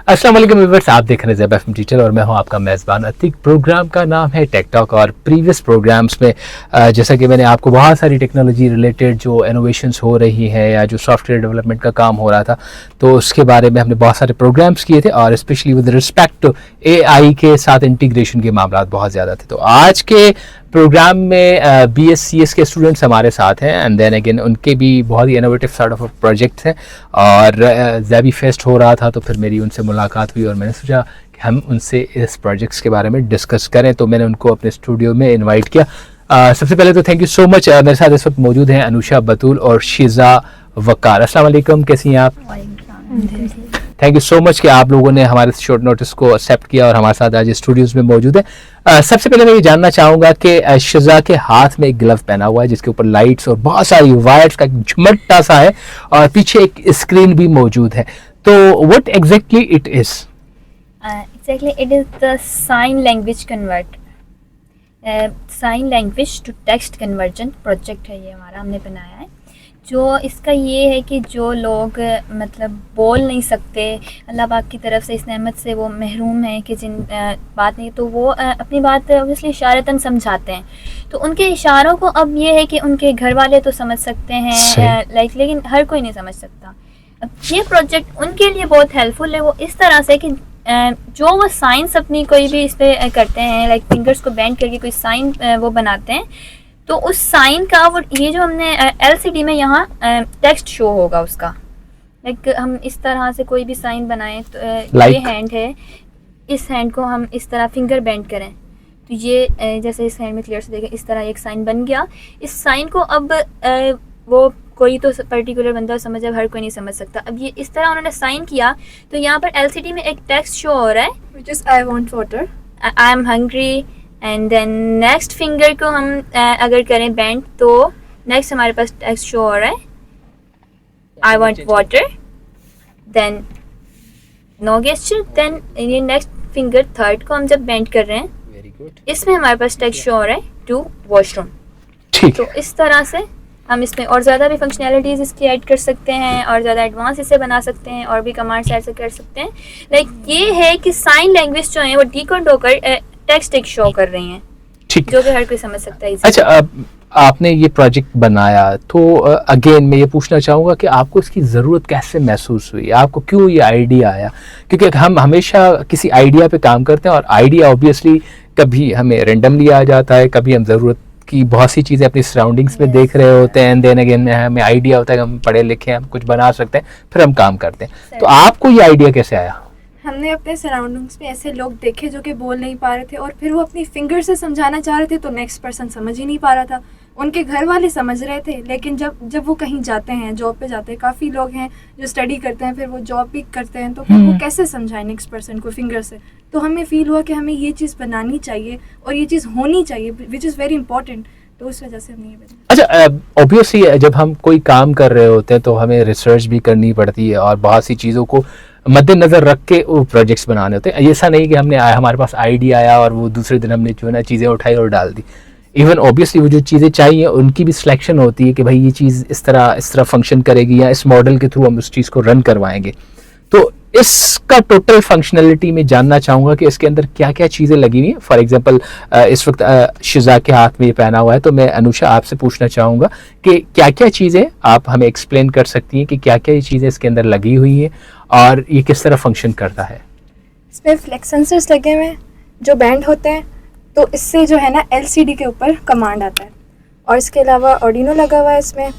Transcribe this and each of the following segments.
अस्सलाम वालेकुम व्यूअर्स, आप देख रहे हैं ज़ेब एफएम टीचर और मैं हूं आपका मेज़बान अतीक। प्रोग्राम का नाम है टेक टॉक और प्रीवियस प्रोग्राम्स में जैसा कि मैंने आपको बहुत सारी टेक्नोलॉजी रिलेटेड जो इनोवेशंस हो रही है या जो सॉफ्टवेयर डेवलपमेंट का काम हो रहा था तो उसके बारे में हमने बहुत सारे प्रोग्राम्स किए थे और specially with respect to AI के साथ इंटीग्रेशन के मामला बहुत ज़्यादा थे। तो आज के प्रोग्राम में BScs के स्टूडेंट्स हमारे साथ हैं एंड देन अगेन उनके भी बहुत ही इनोवेटिव सॉर्ट ऑफ प्रोजेक्ट्स हैं और ज़ेबी फेस्ट हो रहा था तो फिर मेरी उनसे मुलाकात हुई और मैंने सोचा कि हम उनसे इस प्रोजेक्ट्स के बारे में डिस्कस करें, तो मैंने उनको अपने स्टूडियो में इनवाइट किया। सबसे पहले तो थैंक यू सो मच। मेरे साथ इस वक्त मौजूद हैं अनुषा बतूल और शीज़ा वकार। अस्सलाम वालेकुम, कैसी हैं आप? थैंक यू सो मच कि आप लोगों ने हमारे शॉर्ट नोटिस को एक्सेप्ट किया और हमारे साथ आज स्टूडियोज में मौजूद है। सबसे पहले मैं ये जानना चाहूँगा कि शीज़ा के हाथ में एक ग्लव पहना हुआ है जिसके ऊपर लाइट्स और बहुत सारी वायर्स का झुमट्टा सा है और पीछे एक स्क्रीन भी मौजूद है, तो what exactly it is? Exactly, it is the sign language sign language to text conversion project है ये हमारा, हमने बनाया है। जो इसका ये है कि जो लोग मतलब बोल नहीं सकते, अल्लाह पाक की तरफ से इस नेमत से वो महरूम हैं कि जिन बात नहीं, तो वो अपनी बात ऑब्वियसली इशारतन समझाते हैं। तो उनके इशारों को अब ये है कि उनके घर वाले तो समझ सकते हैं लाइक, लेकिन हर कोई नहीं समझ सकता। अब ये प्रोजेक्ट उनके लिए बहुत हेल्पफुल है। वो इस तरह से कि जो वो साइंस अपनी कोई भी इस पर करते हैं लाइक फिंगर्स को बेंड करके कोई साइन वो बनाते हैं, तो उस साइन का वो ये जो हमने LCD में यहाँ टेक्स्ट शो होगा उसका। लाइक हम इस तरह से कोई भी साइन बनाएं तो ये हैंड है, इस हैंड को हम इस तरह फिंगर बेंड करें तो ये जैसे इस हैंड में क्लियर से देखें इस तरह एक साइन बन गया। इस साइन को अब वो कोई तो पर्टिकुलर बंदा समझ, अब हर कोई नहीं समझ सकता। अब ये इस तरह उन्होंने साइन किया तो यहाँ पर LCD में एक टेक्स्ट शो हो रहा है which is I want water, I am hungry, and then next finger को हम अगर करें बेंड तो नेक्स्ट हमारे पास टेक्स्ट शो हो रहा है I want water, then no gesture, then ये नेक्स्ट फिंगर थर्ड को हम जब बेंड कर रहे हैं इसमें हमारे पास टेक्स्ट शो हो रहा है टू वॉशरूम। तो इस तरह से हम इसमें और ज़्यादा भी फंक्शनैलिटीज़ इसकी ऐड कर सकते हैं और ज़्यादा एडवांस इसे बना सकते हैं और भी कमांड्स ऐसे कर सकते हैं। लाइक ये है कि साइन लैंग्वेज जो है वो डिकोड होकर टेक्स्ट एक शो कर रही हैं जो कि हर कोई समझ सकता है। अच्छा, आपने ये प्रोजेक्ट बनाया तो अगेन मैं ये पूछना चाहूँगा कि आपको इसकी ज़रूरत कैसे महसूस हुई, आपको क्यों ये आइडिया आया? क्योंकि हम हमेशा किसी आइडिया पे काम करते हैं और आइडिया ऑब्वियसली कभी हमें रेंडमली आ जाता है, कभी हम ज़रूरत की बहुत सी चीज़ें अपनी सराउंडिंग्स में देख रहे होते हैं एंड देन अगेन हमें आइडिया होता है कि हम पढ़े लिखे हैं, हम कुछ बना सकते हैं, फिर हम काम करते हैं। तो आपको ये आइडिया कैसे आया? हमने अपने सराउंडिंग्स में ऐसे लोग देखे जो कि बोल नहीं पा रहे थे और फिर वो अपनी फिंगर से समझाना चाह रहे थे तो नेक्स्ट पर्सन समझ ही नहीं पा रहा था। उनके घर वाले समझ रहे थे लेकिन जब वो कहीं जाते हैं, जॉब पे जाते हैं, काफ़ी लोग हैं जो स्टडी करते हैं फिर वो जॉब भी करते हैं, तो फिर वो कैसे समझाएं नेक्स्ट पर्सन को फिंगर से। तो हमें फील हुआ कि हमें ये चीज़ बनानी चाहिए और ये चीज़ होनी चाहिए विच इज़ वेरी इंपॉर्टेंट, तो उस वजह से हमने ये बनाया। अच्छा, ऑब्वियसली जब हम कोई काम कर रहे होते हैं तो हमें रिसर्च भी करनी पड़ती है और बहुत सी चीज़ों को मद्देनज़र रख के वो प्रोजेक्ट्स बनाने होते हैं। ऐसा नहीं कि हमारे पास आइडिया आया और वो दूसरे दिन हमने जो है ना चीज़ें उठाई और डाल दी। इवन ऑब्वियसली वो जो चीज़ें चाहिए उनकी भी सिलेक्शन होती है कि भाई ये चीज़ इस तरह फंक्शन करेगी या इस मॉडल के थ्रू हम उस चीज़ को रन करवाएंगे। तो इसका टोटल फंक्शनलिटी में जानना चाहूँगा कि इसके अंदर क्या क्या चीज़ें लगी हुई हैं। फॉर एग्जांपल इस वक्त शीज़ा के हाथ में ये पहना हुआ है, तो मैं अनुषा आपसे पूछना चाहूँगा कि क्या क्या चीज़ें आप हमें एक्सप्लेन कर सकती हैं कि क्या क्या चीज़ें इसके अंदर लगी हुई हैं और ये किस तरह फंक्शन करता है? इसमें फ्लेक्स सेंसर्स लगे हुए हैं जो बैंड होते हैं, तो इससे जो है ना LCD के ऊपर कमांड आता है और इसके अलावा ऑर्डिनो लगा हुआ है इसमें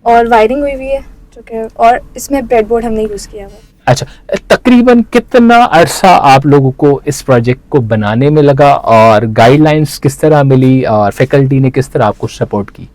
और वायरिंग हुई हुई है जो कि, और इसमें ब्रेडबोर्ड हमने यूज़ किया हुआ है। अच्छा, तकरीबन कितना अरसा आप लोगों को इस प्रोजेक्ट को बनाने में लगा और गाइडलाइंस किस तरह मिली और फैकल्टी ने किस तरह आपको सपोर्ट की?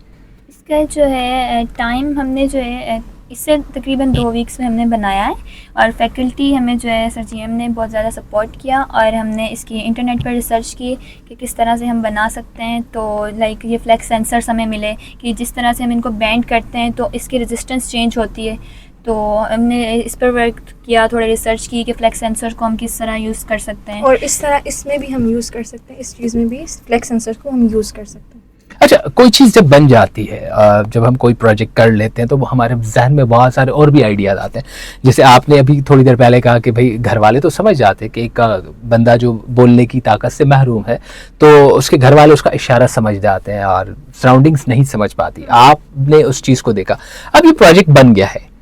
इसका जो है टाइम हमने जो है इससे तकरीबन 2 वीक्स में हमने बनाया है और फैकल्टी हमें जो है SRGM ने बहुत ज़्यादा सपोर्ट किया और हमने इसकी इंटरनेट पर रिसर्च की कि किस तरह से हम बना सकते हैं। तो लाइक ये फ्लेक्स सेंसर्स हमें मिले कि जिस तरह से हम इनको बेंड करते हैं तो इसकी रेजिस्टेंस चेंज होती है, तो हमने इस पर वर्क किया, थोड़ी रिसर्च की कि फ्लेक्स सेंसर को हम किस तरह यूज़ कर सकते हैं और इस तरह इसमें भी हम यूज़ कर सकते हैं, इस चीज़ में भी फ्लेक्स सेंसर को हम यूज़ कर सकते हैं। अच्छा, कोई चीज़ जब बन जाती है, जब हम कोई प्रोजेक्ट कर लेते हैं तो वो हमारे जहन में बहुत सारे और भी आइडियाज़ आते हैं। जैसे आपने अभी थोड़ी देर पहले कहा कि भाई घर वाले तो समझ जाते हैं कि एक बंदा जो बोलने की ताकत से महरूम है तो उसके घर वाले उसका इशारा समझ जाते हैं और सराउंडिंग्स नहीं समझ पाती। आपने उस चीज़ को देखा, अब ये प्रोजेक्ट बन गया है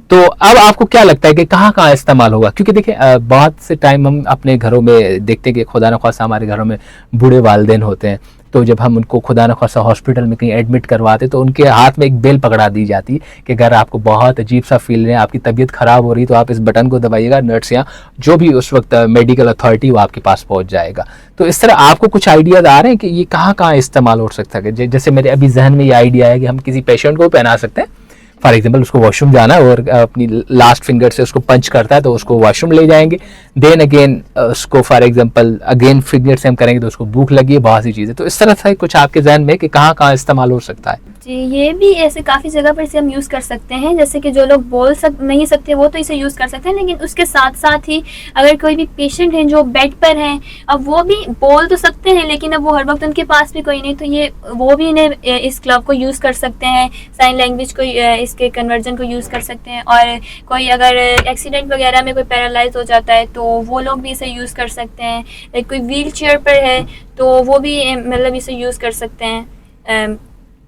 तो अब आपको क्या लगता है कि कहाँ कहाँ इस्तेमाल होगा? क्योंकि देखिए बहुत से टाइम हम अपने घरों में देखते हैं कि खुदा न खासा हमारे घरों में बूढ़े वालिदैन होते हैं, तो जब हम उनको खुदा न खासा हॉस्पिटल में कहीं एडमिट करवाते तो उनके हाथ में एक बेल पकड़ा दी जाती कि अगर आपको बहुत अजीब सा फील है, आपकी तबीयत ख़राब हो रही तो आप इस बटन को दबाइएगा, नर्स या जो भी उस वक्त मेडिकल अथॉरिटी वो आपके पास पहुंच जाएगा। तो इस तरह आपको कुछ आइडियाज़ आ रहे हैं कि ये कहाँ कहाँ इस्तेमाल हो सकता है? जैसे मेरे अभी जहन में ये आइडिया है कि हम किसी पेशेंट को पहना सकते हैं, फॉर एग्जाम्पल उसको वॉशरूम जाना है और अपनी लास्ट फिंगर से उसको पंच करता है तो उसको वॉशरूम ले जाएंगे, देन अगेन उसको फॉर एग्जाम्पल अगेन फिंगर से हम करेंगे तो उसको भूख लगी है, बहुत सी चीज़ें। तो इस तरह से कुछ आपके जहन में कि कहाँ कहाँ इस्तेमाल हो सकता है? जी, ये भी ऐसे काफ़ी जगह पर इसे हम यूज़ कर सकते हैं। जैसे कि जो लोग नहीं सकते वो तो इसे यूज़ कर सकते हैं, लेकिन उसके साथ साथ ही अगर कोई भी पेशेंट हैं जो बेड पर हैं, अब वो भी बोल तो सकते हैं लेकिन अब वो हर वक्त उनके पास भी कोई नहीं, तो ये वो भी इन्हें इस क्लब को यूज़ कर सकते हैं, साइन लैंग्वेज को इसके कन्वर्जन को यूज़ कर सकते हैं। और कोई अगर एक्सीडेंट वगैरह में कोई पैरालाइज हो जाता है तो वो लोग भी इसे यूज़ कर सकते हैं। कोई व्हील चेयर पर है तो वो भी मतलब इसे यूज़ कर सकते हैं।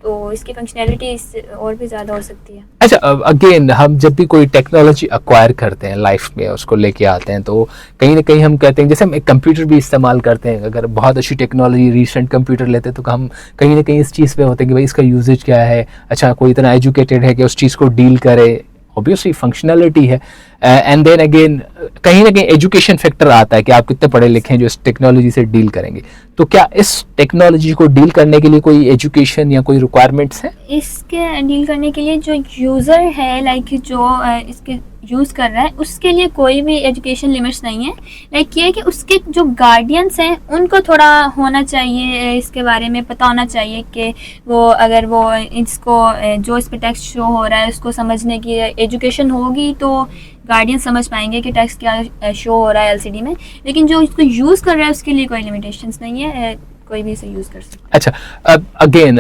तो इसकी फंक्शनैलिटी इससे और भी ज़्यादा हो सकती है। अच्छा, अगेन हम जब भी कोई टेक्नोलॉजी एक्वायर करते हैं लाइफ में, उसको लेके आते हैं तो कहीं ना कहीं हम कहते हैं, जैसे हम एक कंप्यूटर भी इस्तेमाल करते हैं, अगर बहुत अच्छी टेक्नोलॉजी रिसेंट कंप्यूटर लेते हैं तो हम कहीं ना कहीं इस चीज़ पे होते हैं कि भाई इसका यूजेज क्या है। अच्छा, कोई इतना एजुकेटेड है कि उस चीज़ को डील करे, ऑब्वियसली फंक्शनैलिटी है, एंड देन अगेन कहीं ना कहीं एजुकेशन फैक्टर आता है कि आप कितने पढ़े लिखे हैं जो इस टेक्नोलॉजी से डील करेंगे। तो क्या इस टेक्नोलॉजी को डील करने के लिए कोई एजुकेशन या कोई रिक्वायरमेंट्स हैं? इसके डील करने के लिए जो यूज़र है, लाइक जो इसके यूज़ कर रहा है, उसके लिए कोई भी एजुकेशन लिमिट्स नहीं है। लाइक ये है कि उसके जो गार्डियंस हैं उनको थोड़ा होना चाहिए, इसके बारे में पता होना चाहिए कि वो अगर वो इसको जो इस पर टेक्स्ट शो हो रहा है उसको समझने की एजुकेशन होगी तो गार्डियन समझ पाएंगे कि टेक्स्ट क्या शो हो रहा है एलसीडी में। लेकिन जो इसको यूज़ कर रहा है उसके लिए कोई लिमिटेशंस नहीं है, कोई भी इसे यूज़ कर सकता है। अच्छा, अब अगेन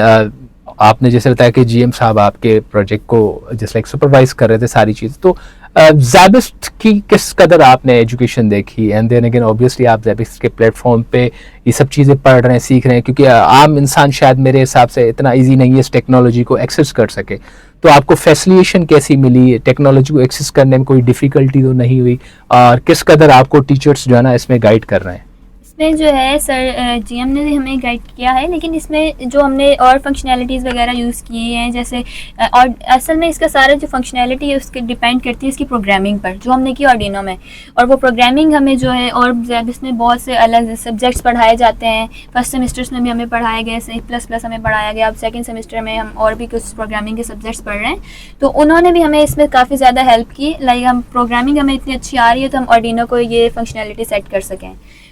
आपने जैसे बताया कि जीएम साहब आपके प्रोजेक्ट को जैसे लाइक सुपरवाइज कर रहे थे सारी चीज़, तो ज़ैबिस्ट की किस कदर आपने एजुकेशन देखी? एंड देन अगेन ऑब्वियसली आप ज़ैबिस्ट के प्लेटफॉर्म पे ये सब चीज़ें पढ़ रहे हैं, सीख रहे हैं, क्योंकि आम इंसान शायद मेरे हिसाब से इतना इजी नहीं है इस टेक्नोलॉजी को एक्सेस कर सके। तो आपको फैसिलिटेशन कैसी मिली? टेक्नोलॉजी को एक्सेस करने में कोई डिफ़िकल्टी तो नहीं हुई? और किस कदर आपको टीचर्स जो है ना इसमें गाइड कर रहे हैं? इसमें जो है सर जीएम ने भी हमें गाइड किया है, लेकिन इसमें जो हमने और फंक्शनैलिटीज़ वगैरह यूज़ की हैं, जैसे और असल में इसका सारा जो फंक्शनैलिटी है उसके डिपेंड करती है इसकी प्रोग्रामिंग पर, जो हमने की आर्डिनो में। और वो प्रोग्रामिंग हमें जो है, और इसमें बहुत से अलग सब्जेक्ट्स पढ़ाए जाते हैं। फर्स्ट सेमेस्टर्स में भी हमें पढ़ाए गए, C++ हमें पढ़ाया गया। अब सेकेंड सेमेस्टर में हम और भी कुछ प्रोग्रामिंग के सब्जेक्ट्स पढ़ रहे हैं, तो उन्होंने भी हमें इसमें काफ़ी ज़्यादा हेल्प की। लाइक हम प्रोग्रामिंग हमें इतनी अच्छी आ रही है तो हम आर्डिनो को ये फंक्शनैलिटी सेट कर सकें।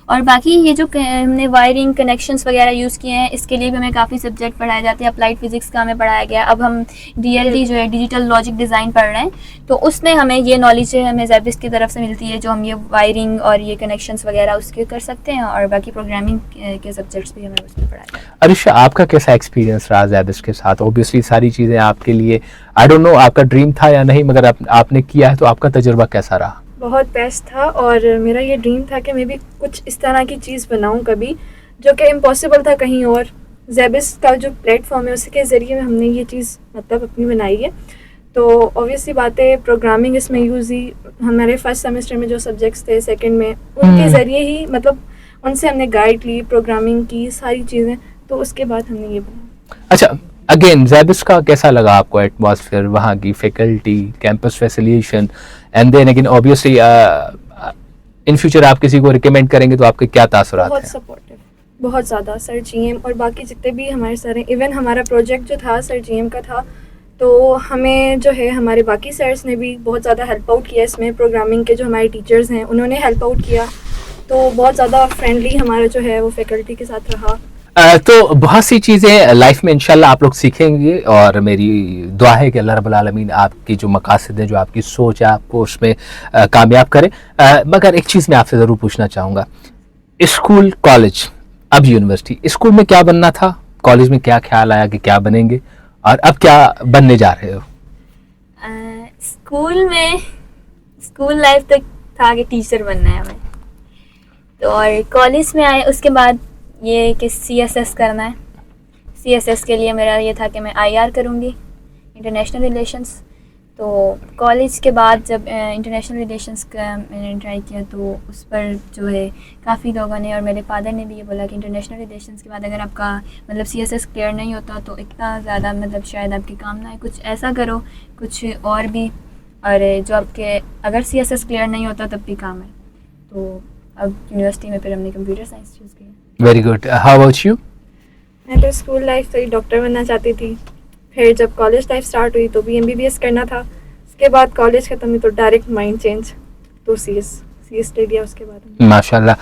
और बाकी ये जो हमने वायरिंग कनेक्शंस वगैरह यूज़ किए हैं, इसके लिए भी हमें काफ़ी सब्जेक्ट पढ़ाए जाते हैं। अप्लाइड फिजिक्स का हमें पढ़ाया गया। अब हम DLD जो है डिजिटल लॉजिक डिज़ाइन पढ़ रहे हैं, तो उसमें हमें ये नॉलेज हमें ज़ैबिस्ट की तरफ से मिलती है, जो हम ये वायरिंग और ये कनेक्शंस वगैरह उसके कर सकते हैं। और बाकी प्रोग्रामिंग के सब्जेक्ट्स भी हमें उसमें पढ़ाए जाते हैं। अरिशा, आपका कैसा एक्सपीरियंस रहा ज़ैबिस्ट के साथ? ऑब्वियसली सारी चीज़ें आपके लिए, आई डोंट नो आपका ड्रीम था या नहीं, मगर आपने किया है, तो आपका तजुर्बा कैसा रहा? बहुत बेस्ट था, और मेरा ये ड्रीम था कि मैं भी कुछ इस तरह की चीज़ बनाऊं कभी, जो कि इम्पॉसिबल था कहीं और। ज़ैबिस्ट का जो प्लेटफॉर्म है उसके ज़रिए हमने ये चीज़ मतलब अपनी बनाई है। तो ऑब्वियसली बात है, प्रोग्रामिंग इसमें यूज़ ही हमारे फर्स्ट सेमेस्टर में जो सब्जेक्ट्स थे, सेकंड में उनके ज़रिए ही मतलब उनसे हमने गाइड ली प्रोग्रामिंग की सारी चीज़ें, तो उसके बाद हमने ये बनाया। अच्छा, अगेन ज़ैबिस्ट का कैसा लगा आपको? एटमॉस्फेयर, वहाँ की faculty, campus facilitation, and then again obviously in future आप किसी को रिकमेंड करेंगे तो आपके क्या तासुरात हैं? बहुत सपोर्टिव, बहुत ज़्यादा। सर जीएम और बाकी जितने भी हमारे सर हैं, इवन हमारा प्रोजेक्ट जो था सर जीएम का था, तो हमें जो है हमारे बाकी सर्स ने भी बहुत ज़्यादा हेल्प आउट किया इसमें। प्रोग्रामिंग के जो हमारे टीचर्स हैं उन्होंने हेल्प आउट किया, तो बहुत ज़्यादा फ्रेंडली हमारा जो है वो फैकल्टी के साथ रहा। तो बहुत सी चीज़ें लाइफ में इंशाल्लाह आप लोग सीखेंगे, और मेरी दुआ है कि अल्लाह रब्बुल आलमीन आपकी जो मकासद है, जो आपकी सोच है, आपको उसमें कामयाब करे। मगर एक चीज़ मैं आपसे ज़रूर पूछना चाहूँगा, स्कूल, कॉलेज, अब यूनिवर्सिटी, स्कूल में क्या बनना था, कॉलेज में क्या ख्याल आया कि क्या बनेंगे और अब क्या बनने जा रहे हो? स्कूल में, स्कूल लाइफ तक था कि टीचर बनना है हमें, तो और कॉलेज में आए उसके बाद ये कि CSS करना है। CSS के लिए मेरा ये था कि मैं IR करूँगी, इंटरनेशनल रिलेशंस। तो कॉलेज के बाद जब इंटरनेशनल रिलेशंस का मैंने ट्राई किया तो उस पर जो है काफ़ी लोगों ने और मेरे फादर ने भी ये बोला कि इंटरनेशनल रिलेशंस के बाद अगर आपका मतलब CSS क्लियर नहीं होता तो इतना ज़्यादा मतलब शायद आपके काम ना है, कुछ ऐसा करो कुछ और भी, और जो आपके अगर CSS क्लियर नहीं होता तब भी काम है। तो अब यूनिवर्सिटी में फिर हमने कंप्यूटर साइंस चूज़ किया। Very good, how about you? मैं तो स्कूल लाइफ से ही डॉक्टर बनना चाहती थी, फिर जब कॉलेज लाइफ स्टार्ट हुई तो भी MBBS करना था। उसके बाद कॉलेज खत्म हुई तो डायरेक्ट माइंड चेंज, तो CS ले लिया उसके बाद। माशाल्लाह,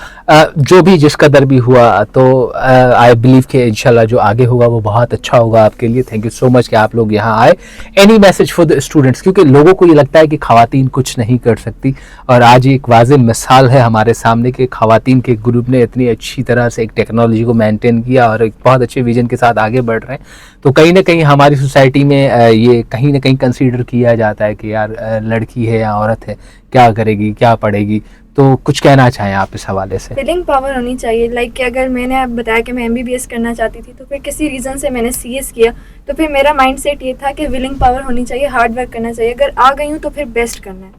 जो भी जिस कदर भी हुआ तो आई बिलीव कि इंशाल्लाह जो आगे होगा वो बहुत अच्छा होगा आपके लिए। थैंक यू सो मच कि आप लोग यहाँ आए। Any message for the students, क्योंकि लोगों को ये लगता है कि ख़वातीन कुछ नहीं कर सकती, और आज एक वाज़ेह मिसाल है हमारे सामने कि ख़वातीन के ग्रुप ने इतनी अच्छी तरह से एक टेक्नोलॉजी को मेंटेन किया और एक बहुत अच्छे विजन के साथ आगे बढ़ रहे हैं। तो कहीं ना कहीं हमारी सोसाइटी में ये कहीं ना कहीं कंसीडर किया जाता है कि यार लड़की है या औरत है, क्या करेगी, क्या पढ़ेगी। तो कुछ कहना चाहें आप इस हवाले से? फीलिंग पावर होनी चाहिए। लाइक कि अगर मैंने आप बताया कि मैं MBBS करना चाहती थी तो फिर किसी रीज़न से मैंने CS किया, तो फिर मेरा माइंडसेट ये था कि विलिंग पावर होनी चाहिए, हार्ड वर्क करना चाहिए। अगर आ गई हूँ तो फिर बेस्ट करना है,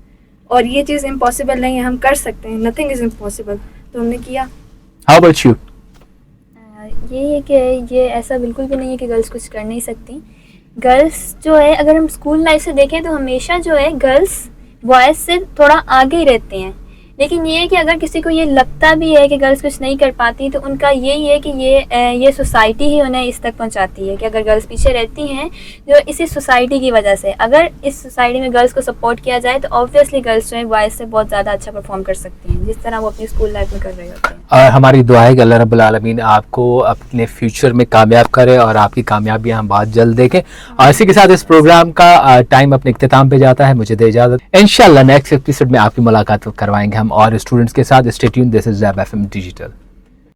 और ये चीज़ इम्पॉसिबल नहीं है, हम कर सकते हैं, नथिंग इज़ इम्पॉसिबल, तो हमने किया। How about you? ये है कि ये ऐसा बिल्कुल भी नहीं है कि गर्ल्स कुछ कर नहीं सकती। गर्ल्स जो है अगर हम स्कूल लाइफ से देखें तो हमेशा जो है गर्ल्स बॉयज़ से थोड़ा आगे ही रहते हैं, लेकिन ये है कि अगर किसी को ये लगता भी है कि गर्ल्स कुछ नहीं कर पाती तो उनका यही है कि ये सोसाइटी ही उन्हें इस तक पहुंचाती है कि अगर गर्ल्स पीछे रहती हैं जो इसी सोसाइटी की वजह से। अगर इस सोसाइटी में गर्ल्स को सपोर्ट किया जाए तो ऑब्वियसली गर्ल्स जो है बॉयज़ से बहुत ज़्यादा अच्छा परफॉर्म कर सकती हैं, जिस तरह वो अपनी स्कूल लाइफ में कर रहे होते हैं। और हमारी दुआ है कि अल्लाह रब्बुल आलमीन आपको अपने फ्यूचर में कामयाब करे और आपकी कामयाबियां हम बहुत जल्द देखें। और इसी के साथ इस प्रोग्राम का टाइम अपने इख्तिताम पे जाता है। मुझे दे इजाज़त। इंशाल्लाह नेक्स्ट एपिसोड में आपकी मुलाकात करवाएंगे हम और स्टूडेंट्स के साथ। Stay tuned, this is Zeb FM digital.